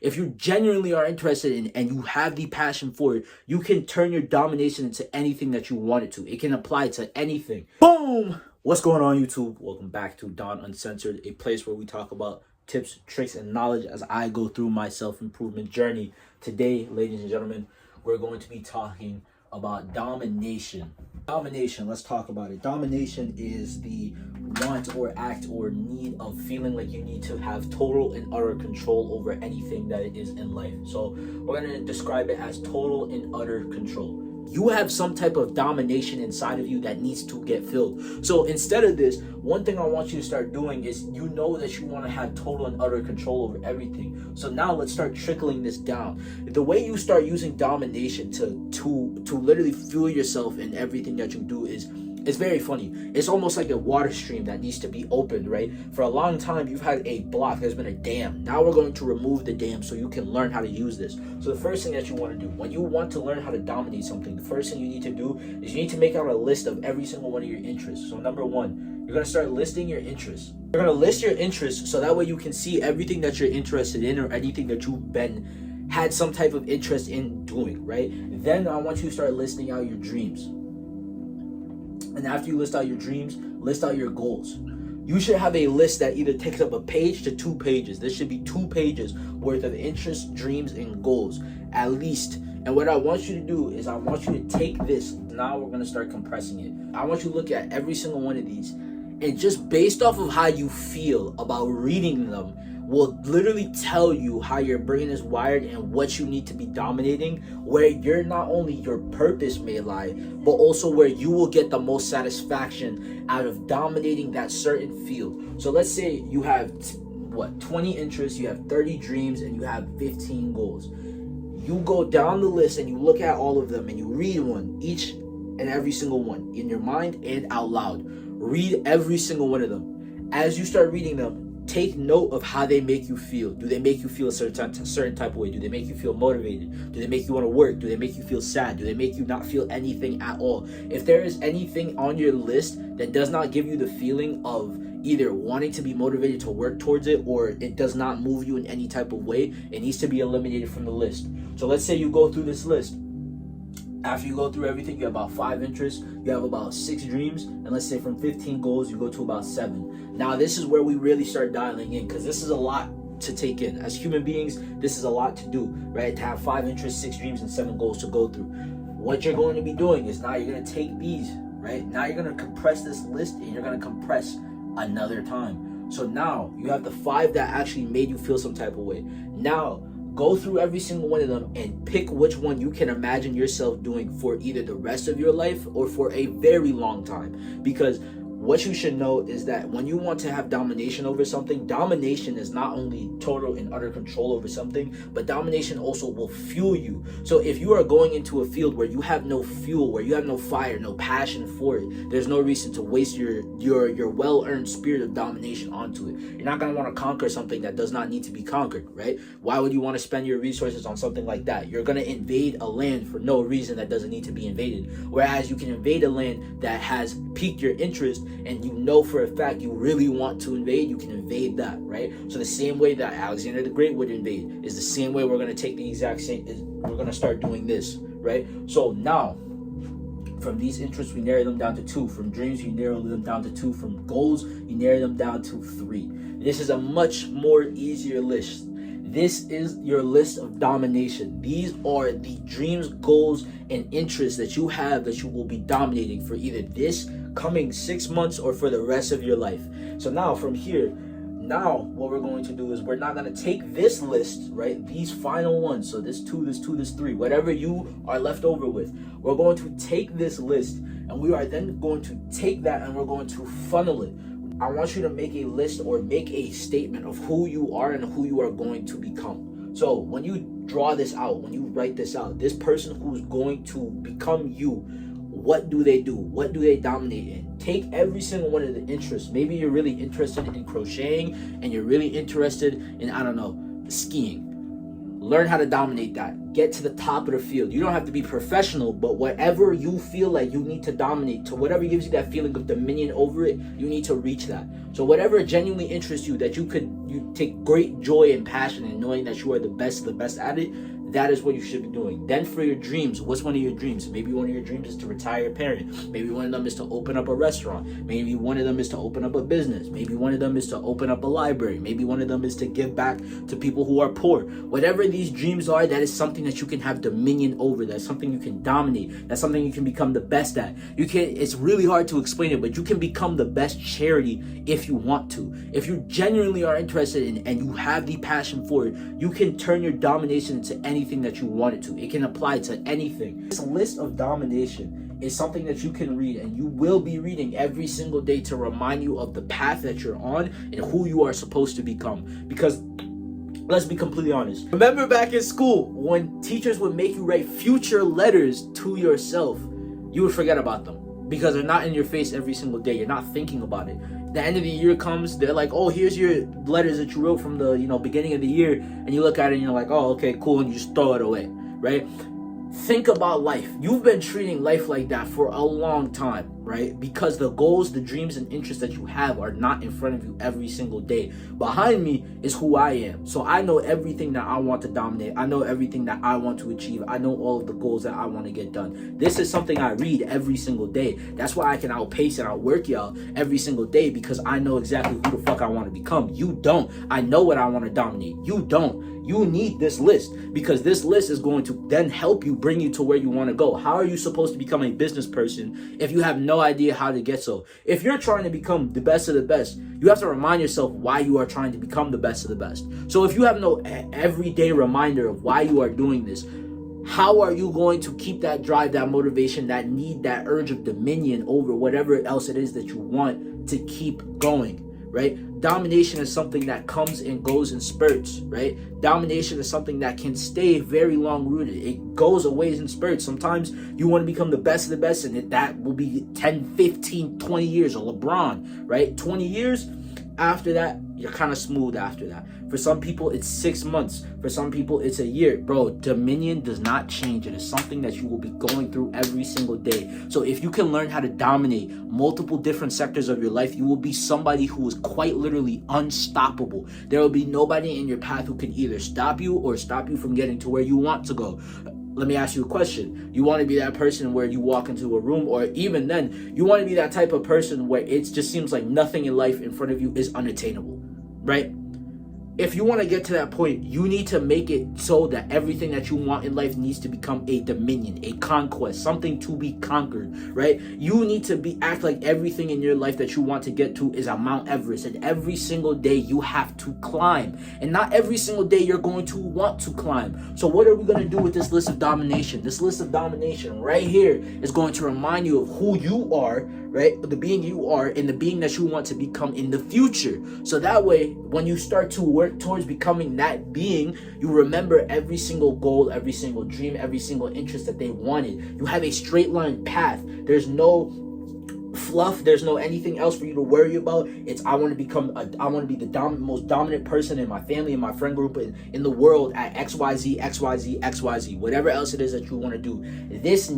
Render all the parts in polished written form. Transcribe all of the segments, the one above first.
If you genuinely are interested in and you have the passion for it, you can turn your domination into anything that you want it to. It can apply to anything. Boom! What's going on, YouTube? Welcome back to Don Uncensored, a place where we talk about tips, tricks, and knowledge as I go through my self-improvement journey. Today, ladies and gentlemen, we're going to be talking about domination. Domination, let's talk about it. Domination is the want or act or need of feeling like you need to have total and utter control over anything that it is in life. So we're going to describe it as total and utter control. You have some type of domination inside of you that needs to get filled. So instead of this, one thing I want you to start doing is, you know that you want to have total and utter control over everything. So now let's start trickling this down. The way you start using domination to literally fuel yourself in everything that you do is, it's very funny. It's almost like a water stream that needs to be opened, right? For a long time, you've had a block. There's been a dam. Now we're going to remove the dam so you can learn how to use this. So the first thing that you want to do, when you want to learn how to dominate something, the first thing you need to do is you need to make out a list of every single one of your interests. So number one, you're going to start listing your interests. You're going to list your interests so that way you can see everything that you're interested in or anything that you've had some type of interest in doing, right? Then I want you to start listing out your dreams. And after you list out your dreams, list out your goals. You should have a list that either takes up a page to 2 pages. There should be 2 pages worth of interests, dreams, and goals, at least. And what I want you to do is I want you to take this. Now we're going to start compressing it. I want you to look at every single one of these. And just based off of how you feel about reading them, will literally tell you how your brain is wired and what you need to be dominating, where you're not only your purpose may lie, but also where you will get the most satisfaction out of dominating that certain field. So let's say you have 20 interests, you have 30 dreams, and you have 15 goals. You go down the list and you look at all of them and you read one, each and every single one, in your mind and out loud. Read every single one of them. As you start reading them, take note of how they make you feel. Do they make you feel a certain type of way? Do they make you feel motivated? Do they make you want to work? Do they make you feel sad? Do they make you not feel anything at all? If there is anything on your list that does not give you the feeling of either wanting to be motivated to work towards it, or it does not move you in any type of way, it needs to be eliminated from the list. So let's say you go through this list. After you go through everything, you have about 5 interests, you have about 6 dreams, and let's say from 15 goals, you go to about 7. Now, this is where we really start dialing in, because this is a lot to take in. As human beings, this is a lot to do, right? To have 5 interests, 6 dreams, and 7 goals to go through. What you're going to be doing is now you're going to take these, right? Now you're going to compress this list, and you're going to compress another time. So now you have the 5 that actually made you feel some type of way. Now, go through every single one of them and pick which one you can imagine yourself doing for either the rest of your life or for a very long time. Because what you should know is that when you want to have domination over something, domination is not only total and utter control over something, but domination also will fuel you. So if you are going into a field where you have no fuel, where you have no fire, no passion for it, there's no reason to waste your well-earned spirit of domination onto it. You're not going to want to conquer something that does not need to be conquered, right? Why would you want to spend your resources on something like that? You're going to invade a land for no reason that doesn't need to be invaded. Whereas you can invade a land that has piqued your interest, and you know for a fact you really want to invade, you can invade that, right? So the same way that Alexander the Great would invade is the same way we're going to take the exact same, we're going to start doing this, right? So now, from these interests, we narrow them down to 2. From dreams, you narrow them down to 2. From goals, you narrow them down to 3. This is a much more easier list. This is your list of domination. These are the dreams, goals, and interests that you have that you will be dominating for either this coming 6 months or for the rest of your life. So now from here, now what we're going to do is we're not going to take this list, right? These final ones. So this 2, this 2, this 3, whatever you are left over with. We're going to take this list and we are then going to take that and we're going to funnel it. I want you to make a list or make a statement of who you are and who you are going to become. So when you draw this out, when you write this out, this person who's going to become you, what do they do? What do they dominate in? Take every single one of the interests. Maybe you're really interested in crocheting and you're really interested in, I don't know, skiing. Learn how to dominate that. Get to the top of the field. You don't have to be professional, but whatever you feel like you need to dominate, to whatever gives you that feeling of dominion over it, you need to reach that. So whatever genuinely interests you that you could you take great joy and passion in knowing that you are the best at it, that is what you should be doing. Then for your dreams, what's one of your dreams? Maybe one of your dreams is to retire a parent. Maybe one of them is to open up a restaurant. Maybe one of them is to open up a business. Maybe one of them is to open up a library. Maybe one of them is to give back to people who are poor. Whatever these dreams are, that is something that you can have dominion over. That's something you can dominate. That's something you can become the best at. It's really hard to explain it, but you can become the best charity if you want to. If you genuinely are interested in and you have the passion for it, you can turn your domination into anything that you want it to. It can apply to anything. This list of domination is something that you can read, and you will be reading every single day to remind you of the path that you're on and who you are supposed to become. Because let's be completely honest. Remember back in school when teachers would make you write future letters to yourself, you would forget about them because they're not in your face every single day. You're not thinking about it. The end of the year comes, they're like, oh, here's your letters that you wrote from the beginning of the year, and you look at it and you're like, oh, okay, cool, and you just throw it away, right? Think about life. You've been treating life like that for a long time, right? Because the goals, the dreams, and interests that you have are not in front of you every single day. Behind me is who I am. So I know everything that I want to dominate. I know everything that I want to achieve. I know all of the goals that I want to get done. This is something I read every single day. That's why I can outpace and outwork y'all every single day, because I know exactly who the fuck I want to become. You don't. I know what I want to dominate. You don't. You need this list, because this list is going to then help you bring you to where you want to go. How are you supposed to become a business person if you have no idea how to get so? If you're trying to become the best of the best, you have to remind yourself why you are trying to become the best of the best. So if you have no everyday reminder of why you are doing this, how are you going to keep that drive, that motivation, that need, that urge of dominion over whatever else it is that you want to keep going, right? Domination is something that comes and goes in spurts, right? Domination is something that can stay very long rooted. It goes away in spurts. Sometimes you want to become the best of the best, and that will be 10, 15, 20 years, or LeBron, right? 20 years. After that, you're kind of smooth after that. For some people, it's 6 months. For some people, it's a year. Bro, dominion does not change. It is something that you will be going through every single day. So if you can learn how to dominate multiple different sectors of your life, you will be somebody who is quite literally unstoppable. There will be nobody in your path who can either stop you or stop you from getting to where you want to go. Let me ask you a question. You want to be that person where you walk into a room, or even then, you want to be that type of person where it just seems like nothing in life in front of you is unattainable, right? If you want to get to that point, you need to make it so that everything that you want in life needs to become a dominion, a conquest, something to be conquered, right? You need to act like everything in your life that you want to get to is a Mount Everest, and every single day you have to climb, and not every single day you're going to want to climb. So what are we going to do with this list of domination? This list of domination right here is going to remind you of who you are, right? The being you are, and the being that you want to become in the future. So that way, when you start to work towards becoming that being, you remember every single goal, every single dream, every single interest that they wanted. You have a straight line path. There's no fluff. There's no anything else for you to worry about. It's I want to be the most dominant person in my family, in my friend group, in the world at XYZ, XYZ, XYZ, whatever else it is that you want to do. This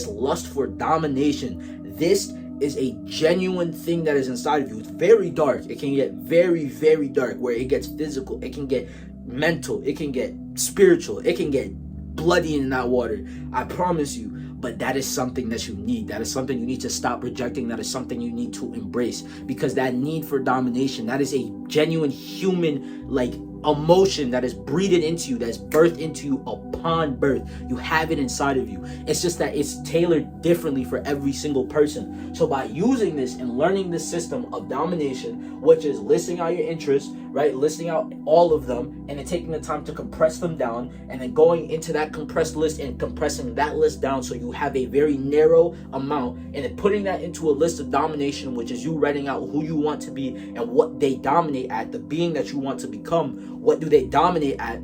lust for domination, this is a genuine thing that is inside of you. It's very dark. It can get very, very dark, where it gets physical, it can get mental, it can get spiritual, it can get bloody in that water. I promise you. But that is something that you need. That is something you need to stop rejecting. That is something you need to embrace, because that need for domination, that is a genuine human emotion that is breathed into you, that's birthed into you upon birth. You have it inside of you. It's just that it's tailored differently for every single person. So by using this and learning this system of domination, which is listing out your interests, right? Listing out all of them, and then taking the time to compress them down, and then going into that compressed list and compressing that list down so you have a very narrow amount, and then putting that into a list of domination, which is you writing out who you want to be and what they dominate at, the being that you want to become. What do they dominate at?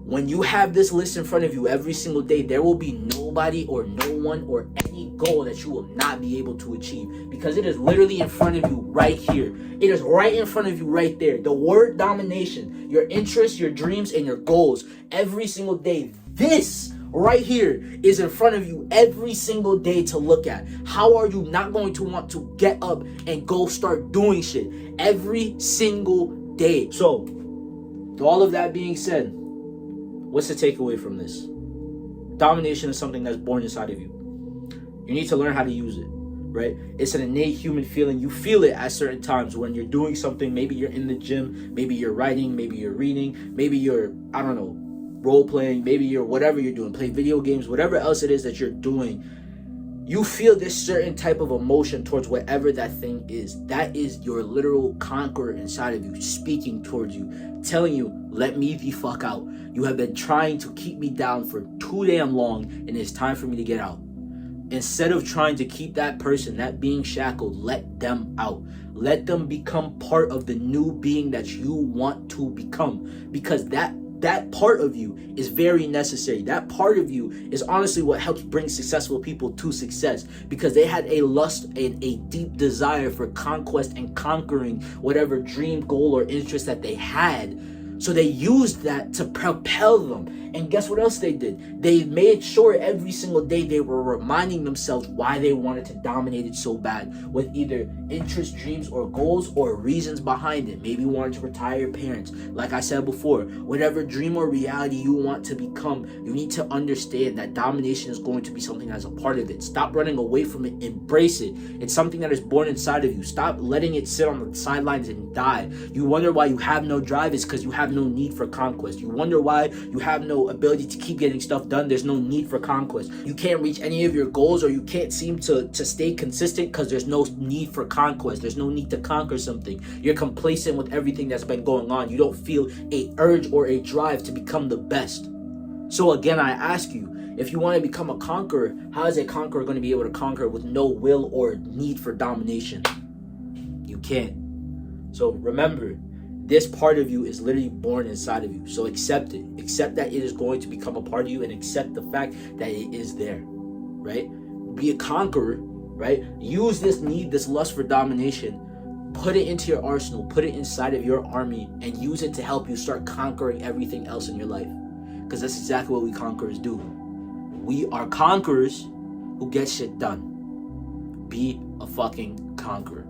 When you have this list in front of you every single day, there will be nobody or no one or any goal that you will not be able to achieve, because it is literally in front of you right here. It is right in front of you right there. The word domination, your interests, your dreams, and your goals every single day. This right here is in front of you every single day to look at. How are you not going to want to get up and go start doing shit every single day. So, with all of that being said, what's the takeaway from this? Domination is something that's born inside of you. You need to learn how to use it, right? It's an innate human feeling. You feel it at certain times when you're doing something. Maybe you're in the gym, maybe you're writing, maybe you're reading, maybe you're, I don't know, role playing, maybe you're whatever you're doing, play video games, whatever else it is that you're doing. You feel this certain type of emotion towards whatever that thing is. That is your literal conqueror inside of you speaking towards you, telling you, let me the fuck out. You have been trying to keep me down for too damn long, and it's time for me to get out. Instead of trying to keep that person, that being shackled, let them out. Let them become part of the new being that you want to become. Because that part of you is very necessary. That part of you is honestly what helps bring successful people to success, because they had a lust and a deep desire for conquest and conquering whatever dream, goal, or interest that they had. So they used that to propel them. And guess what else they did? They made sure every single day they were reminding themselves why they wanted to dominate it so bad, with either interest, dreams, or goals, or reasons behind it. Maybe you wanted to retire your parents. Like I said before, whatever dream or reality you want to become, you need to understand that domination is going to be something that's a part of it. Stop running away from it. Embrace it. It's something that is born inside of you. Stop letting it sit on the sidelines and die. You wonder why you have no drive. It's because you have no need for conquest. You wonder why you have no ability to keep getting stuff done. There's no need for conquest. You can't reach any of your goals, or you can't seem to stay consistent because there's no need for conquest. There's no need to conquer something. You're complacent with everything that's been going on. You don't feel a urge or a drive to become the best. So again, I ask you, if you want to become a conqueror, how is a conqueror going to be able to conquer with no will or need for domination? You can't. So remember, this part of you is literally born inside of you. So accept it. Accept that it is going to become a part of you, and accept the fact that it is there, right? Be a conqueror, right? Use this need, this lust for domination. Put it into your arsenal. Put it inside of your army, and use it to help you start conquering everything else in your life. Because that's exactly what we conquerors do. We are conquerors who get shit done. Be a fucking conqueror.